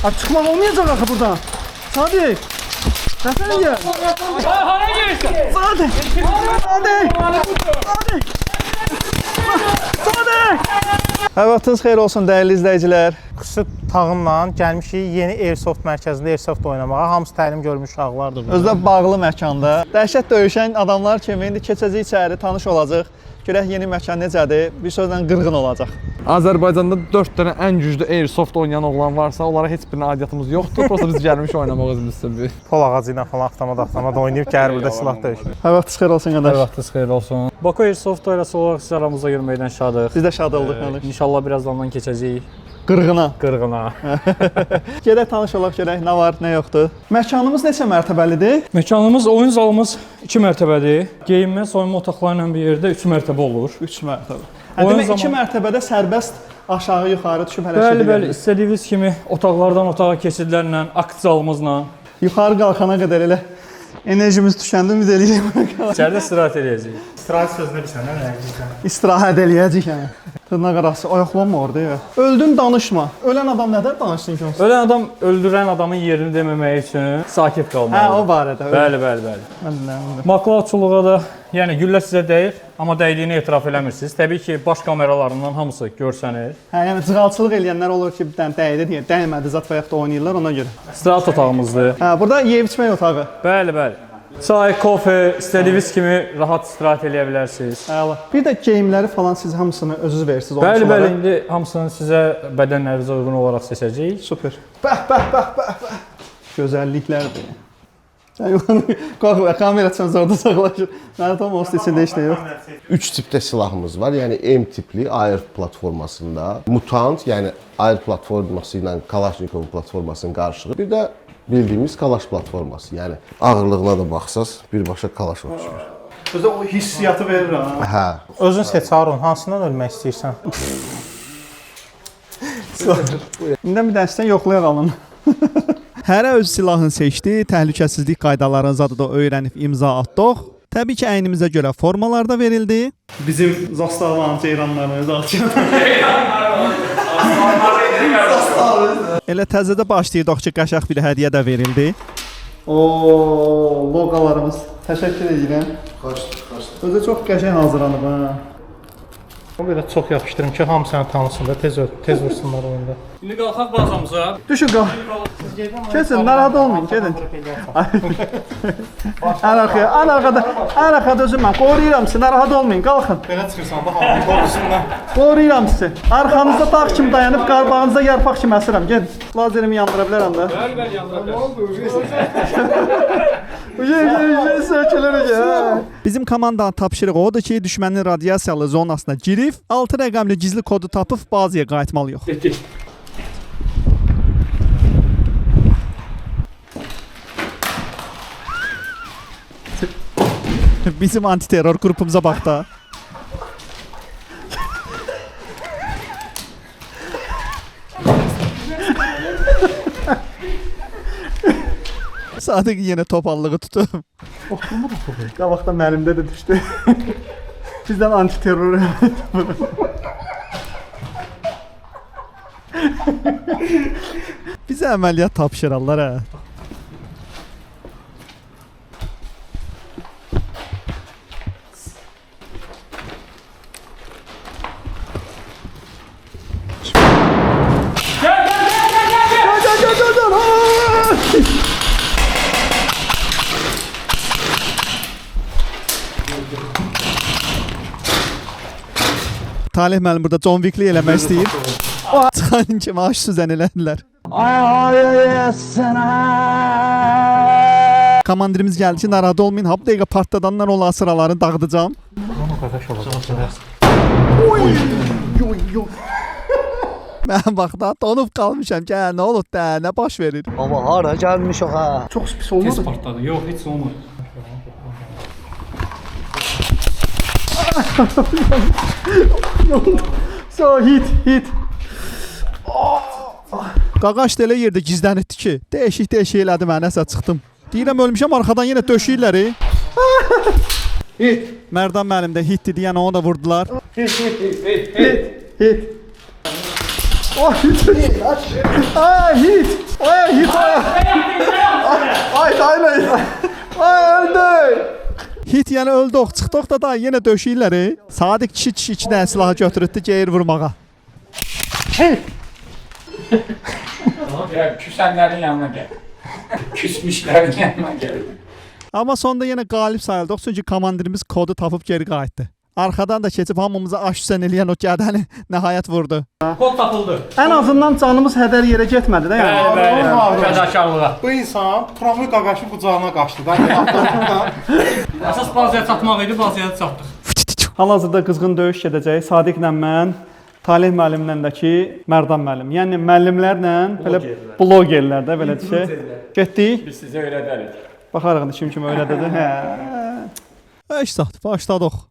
Çıkmaq olmayacaq axı buradan. Sadiq. Nəsən yer? Hara gelirsin? Sadiq. Vaxtınız xeyir olsun dəyərli izləyicilər. Xüsusi tağımla gəlmişik yeni Airsoft mərkəzində Airsoft oynamağa. Hamısı təlim görmüş uşaqlardır. Özdə bağlı məkanda dəhşət döyüşən adamlar kimi indi keçəcək içəri, tanış olacaq. Görək yeni məkan necədir, bir sözlə qırğın olacaq. Azərbaycanda 4 dənə ən güclü Airsoft oynayan oğlan varsa, onlara heç birinin aidiyyatımız yoxdur. Prosta biz gəlmiş oynamaq özümüzdə. Pol ağacı ilə falan avtomat oynayıb gəlir burada silah döyüşür. Vaxtınız xeyir olsun qardaş. Vaxtınız xeyir olsun. Baku Airsoft oynası olaraq siz aramıza girməkdən şadıq. Biz də şad olduq qardaş. İnşallah birazdan keçəcəyik Qırğına. qırğına. Gedək tanış olaq görək nə var, nə yoxdur. Məkanımız neçə mərtəbəlidir? Məkanımız, oyun zalımız 2 mərtəbədir. Geyinmə, soyunma otaqları ilə bir yerdə 3 mərtəbə olur. 3 mərtəbə. Oyun Demək 2 zamanı- mərtəbədə sərbəst aşağı, yuxarı düşüb hərəkət Bəli, edə bəli, bilir. istədiyiniz kimi otaqlardan otağa keçidlərlə, akt zalımızla Yuxarı qalxana qədər elə enerjimiz düşəndə ümid eləyirəm. içəridə istirahət edəcəyik. İstirahət sözünə bilsən, nə deyirsən? İstirahət eləyəcəyik yəni. Tırnaq arası ayaqlanma orada ya. Öldün danışma. Ölən adam nədən danışsın ki? Ölən adam öldürən adamın yerini deməmək üçün sakit Hə, qalmalıdır. o barədə. Bəli, bəli, bəli. Maklaçılığa da, yəni güllə sizə dəyir, amma dəydiyini etiraf eləmirsiniz. Təbii ki, baş kameralarından hamısı görsənir. Hə, yəni cığalçılıq eləyənlər olur ki, bir dənə dəydi deyə, dəymədi zat və yaxud da oynayırlar ona görə. İstirahət otağımızdır. Hə, burada yeyib içmək otağı. Bəli, bəli. Çay, kofe, istədiyiniz kimi rahat istirahət eləyə bilərsiniz. Əla. Bir də geyimləri falan siz hamısını özünüz verirsiniz Bəli, oyunçulara. bəli, indi hamısını sizə bədənlərinizə uyğun olaraq seçəcəyik. Super. Bəh. Gözəlliklərdir. Qalx və kamera üçün orada saxlaşır. Mənim tam o içində heç nə yox. 3 tipdə silahımız var. Yəni M tipli AR platformasında, Mutant, yəni AR platforması ilə Kalashnikov platformasının qarşılığı. Bir də bildiyimiz Kalaş platforması. Yəni ağırlığına da baxsaz birbaşa Kalaş oxşuyur. Özdə o hissiyatı verir ha. Hə. Özün seç Harun, hansından ölmək istəyirsən? İndi bir dəstən yoxlayaq alın. Hərə öz silahını seçdi, təhlükəsizlik qaydalarını zadıda öyrənib imza atdıq. Təbii ki, əynimizə görə formalar da verildi. Bizim zastavanın ceyranlarımız açıq. Elə təzədə başlayırdıq ki, qəşəng bir hədiyyə də verildi. Loqalarımız. Təşəkkür edirəm. Özü çox qəşəng hazırlanıb ha. O belə çox yapışdırım ki, hamı səni tanısın da, tez vursunlar oyunda. İndi qalxaq bazamıza. Düşün qal. Kesin, narahat olmayın, gedin. Ən arxada özüm mən. Qoruyuram sizi, narahat olmayın, qalxın. Belə çıxırsan da hamı qorxusundan. Qoruyuram sizi. Arxanızda dağ kimi dayanıb, qarbağınızda yarpaq kimi əsirəm. Gedin. Lazerimi yandıra bilərəm də. Bəli, yandıra bilərəm. Bizim komandanın tapşırığı odur ki, düşmənin radiasiyalı zonasına girib, 6 rəqəmli gizli kodu tapıb bazaya qayıtmalıyıq. Getdik. Bizim antiterror qrupumuza bax da. Sadiq yenə topallığı tutub. Qabaqda müəllimdə də düşdü. Bizdən antiterror. Bizə əməliyyat tapşırarlar hə. Talih müəllim burada John Wick'li eləmək istəyir. Çıxan kimi aş süzən elədilər. Komandirimiz gəldi ki, narahat olmayın. Ha, bu dəqiqə partladandan olan sıralarını dağıdacağım. Mən vaxtda donub qalmışam ki, nə olub da, nə baş verir? Ama hara gelmiş o ha. Çox pis olmadı. Tez partladı. Yox, heç olmadı. So hit. Qaqaş da elə yerdə gizlənibdi ki, değişik elədi mən, nəsə çıxdım. Deyirəm ölmüşəm, arxadan yenə döşəyirlər. Hit. Mərdan müəllim də hitdi deyən onu da vurdular. Hit. Ay hit. Ay hit. Ay aynen. Ay öldü. Hit yəni öldük. Çıxdıq da daha yenə döşəyirlər. Sadiq kişi 2 dənə silahı götürübdü geyir vurmağa. Küsənlərin yanına gəl. Küsmüşlərin yanına gəl. Amma sonda yenə qalib sayıldıq çünki komandirimiz kodu tapıb geri qayıtdı. Arxadan da keçib hamımıza aş-üsən eləyən o gədəni nəhayət vurdu. Kod tapıldı. Ən azından canımız hədər yerə getmədi də yəni. Bəli, fədakarlığa. Bu insan Promoy Qaqaşın qucağına qaçdı da. Əsas bazaya çatmaq idi, bazaya çatdıq. Hal-hazırda qızğın döyüş gedəcək. Sadiqlə mən, Talih müəllimləndəki Mərdan müəllim. Yəni müəllimlərlə belə blogerlər də belə şey. Getdik. Biz sizə öyrədərik. Baxarıq indi kim öyrədir. Hə. Əşsat, başladıq.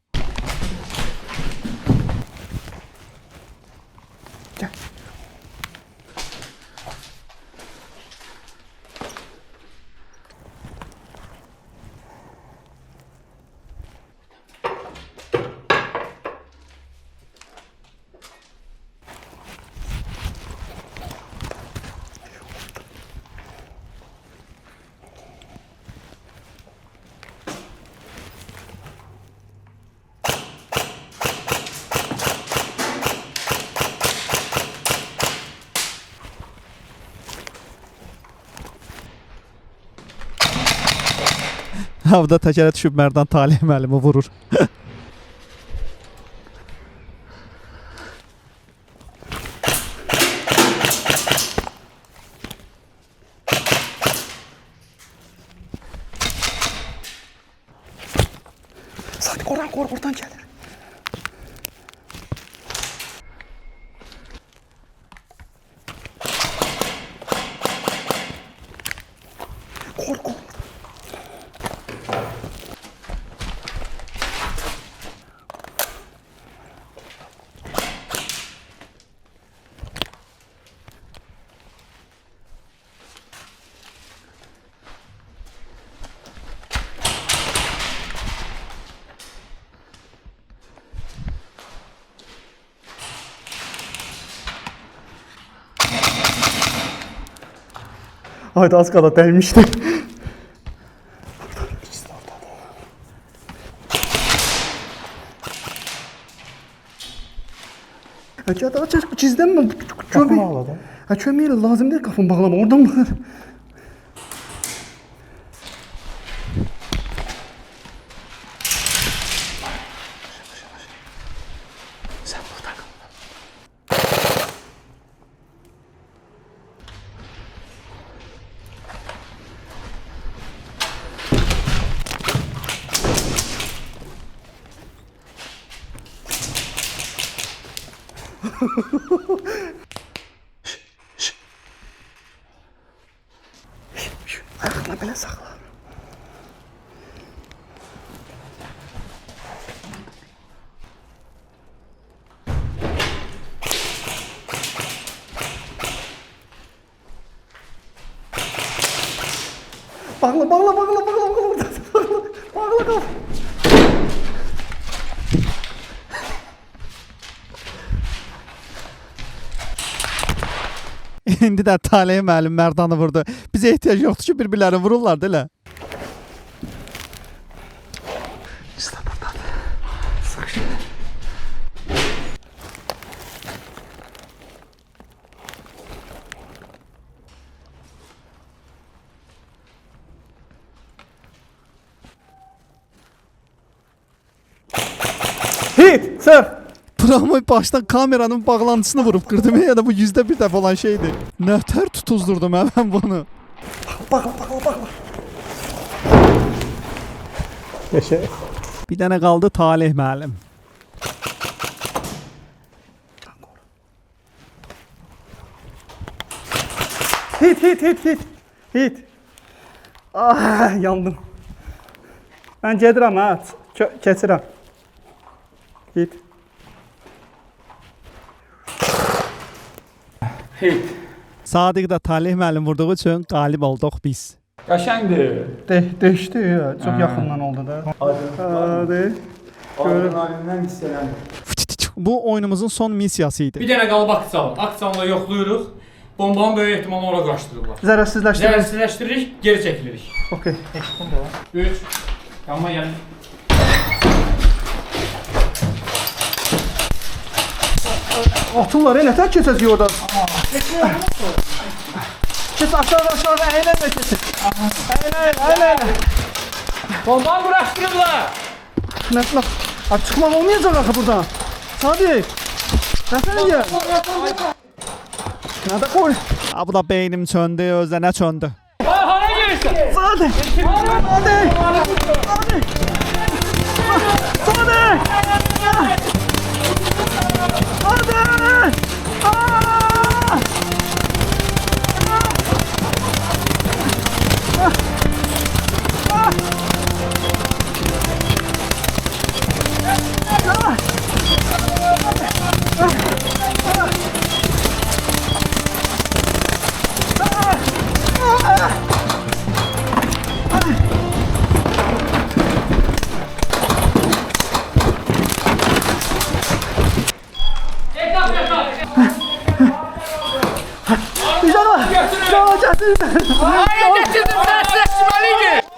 Havada təkərə düşüb Mərdan Talih müəllimi vurur. Sadiq oradan gəlir. Kork. Hayda az qala dəymişdi. Açar cizdən mi? Kömək aladı. Ha kömək elə lazım deyil qapını bağlama. Oradan baxır. Sen burada kal. Ayakla belə saxla. Bağla. Bağla kal. İndi də Talih müəllim Mərdanı vurdu. Bizə ehtiyac yoxdur ki, bir-birlərini vururlar da elə. İşte buradan. Sıkış. Hit, sir. Promoy başdan kameranın bağlantısını vurup kırdım ya da bu %1 dəfə olan şeydi. Nətər tutuzdurdum hemen bunu. Bağla. Yaşa. Bir dənə qaldı Talih müəllim. Hit. Ah, yandım. Ben gedirəm ha. Keçirəm. Hit. Hit. Sadiq da Talih müəllim vurduğu üçün qalib olduq biz. Qəşəngdir. Deşdi ya, çox yaxından oldu da. Hadi. Adrenalindən hiss eləmir. Bu oyunumuzun son missiyası idi. Bir dənə qalıb aksiya var. Aksiyanla yoxlayırıq. Bombanın böyük ehtimalı ora qaçdırırlar. Zərərsizləşdirir. Zərərsizləşdiririk, geri çəkilirik. Okey. 3. Yanıma gəlin. Atırlar, elə tək keçəcək oradan. Keç aşağı, əylə keçin. Əylə. Bombanı quraşdırıblar. Nəslə, çıxmaq olmayacaq axı buradan. Sadiq, nəsələ gəl. Nədə qoy? Ha, bu da beynim çöndü, özdə nə çöndü? Hara gəlirsən? Sadiq.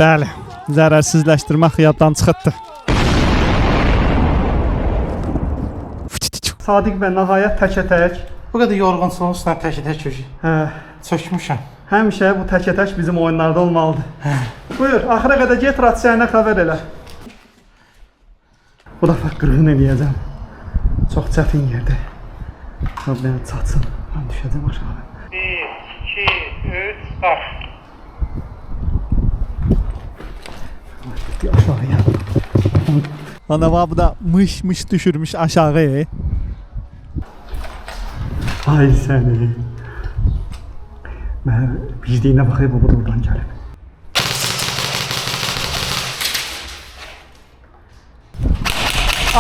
Bəli, zərərsizləşdirmək yaddan çıxıbdı. Sadiq mən nəhayət təkə-tək. Bu qədər yorğunsunuz, sən tək-tək Hə, çökmüşəm. həmişə bu təkə-tək bizim oyunlarda olmalıdır. Buyur, axıra qədər get, ratsiyayına xəbər elə. Bu dəfə qırğın eləyəcəm. Çox çətin yerdir. Problem çatsın. Mən düşəcəm aşağı. 1, 2, 3, bax. Getdik aşağıya. Ana bu da mış düşürmüş aşağı. Ay səni. Mən bizdiyinə baxayım, bu da oradan gəlib.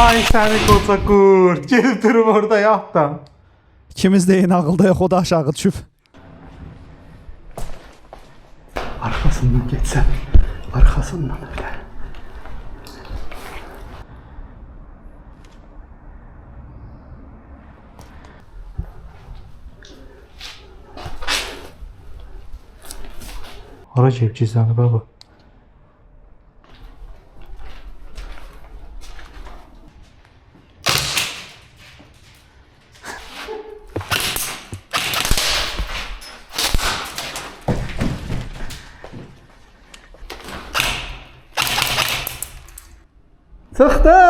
Ay səni qoca qurd, gelib durub orada yatdan. İkimiz də eyni ağılda yox, o da aşağı düşüb. Arxasından getsən, arxasından ölə. Hara gəlib gizlənib baba? Çıxdı!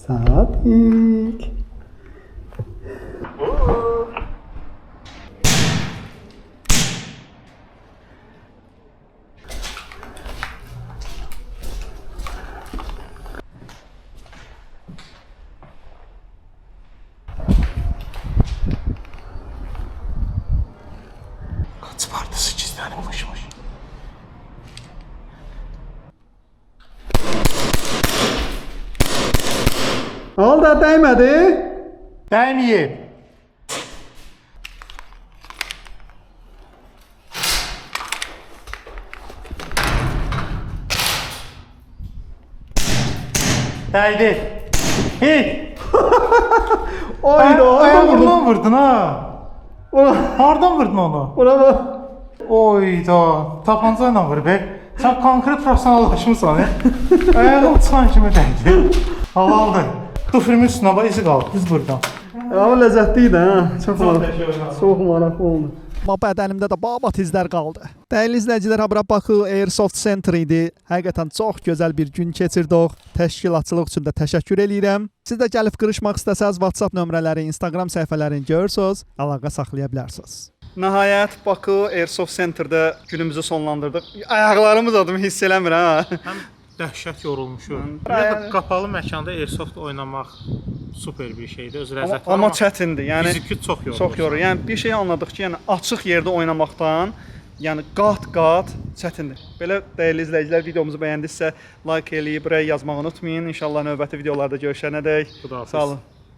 Sadiq. Kaç pardası gizlənibmiş. Oldu, dəymədi. Dəyməyib. Dəydi. Hit. Ayağından vurdun ha. Hardan vurdun onu? Buna bax. Oyda. Tapanca ilə vur be. Sən konkret professionallaşmısan ya. Ayağım çıxan kimi dəydi. Halaldır. Küfrümün üstünə bax izi qaldı. Biz buradan. Amma ləzzətli idi ha. Çox maraqlı. Çox maraqlı oldu. Amma bədənimdə də babat izlər qaldı. Dəyərli izləyicilər, bura Bakı Airsoft Center idi. Həqiqətən çox gözəl bir gün keçirdik. Təşkilatçılıq üçün də təşəkkür eləyirəm. Siz də gəlib qırışmaq istəsəz WhatsApp nömrələri, Instagram səhifələrini görürsüz, əlaqə saxlaya bilərsiniz. Nəhayət Bakı Airsoft Centerdə günümüzü sonlandırdıq. Ayaqlarımız adımı hiss eləmir ha. Dəhşət yorulmuşum. Ümumiyyətlə qapalı məkanda airsoft oynamaq super bir şeydir. Öz ləzzəti var. Amma çətindir. Yəni fiziki çox yorulur. Çox yorur. Yəni bir şey anladıq ki, yəni açıq yerdə oynamaqdan, yəni qat-qat çətindir. Belə dəyərli izləyicilər, videomuzu bəyəndinizsə like eləyib, rəy yazmağı unutmayın. İnşallah növbəti videolarda görüşənədək. Xudahafiz. Sağ olun.